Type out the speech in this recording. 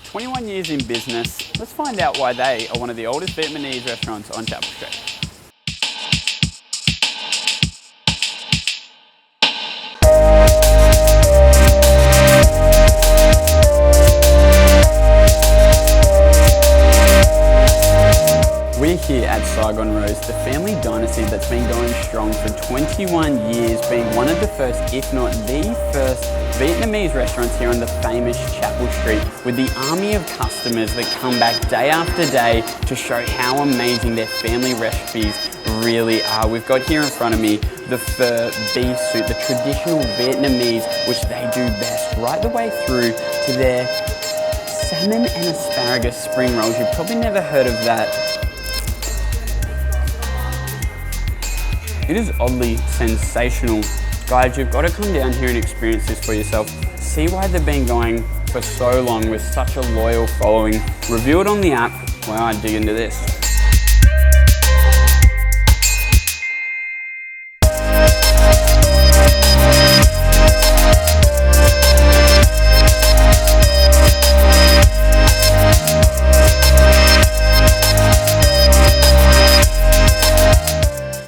21 years in business. Let's find out why they are one of the oldest Vietnamese restaurants on Chapel Street. We're here at Saigon Rose, the family dynasty that's been going strong for 21 years, being one of the first, if not the first, Vietnamese restaurants here on the famous Chapel Street, with the army of customers that come back day after day to show how amazing their family recipes really are. We've got here in front of me the pho beef soup, the traditional Vietnamese, which they do best, right the way through to their salmon and asparagus spring rolls. You've probably never heard of that. It is oddly sensational. Guys, you've got to come down here and experience this for yourself. See why they've been going for so long with such a loyal following. Review it on the app while I dig into this.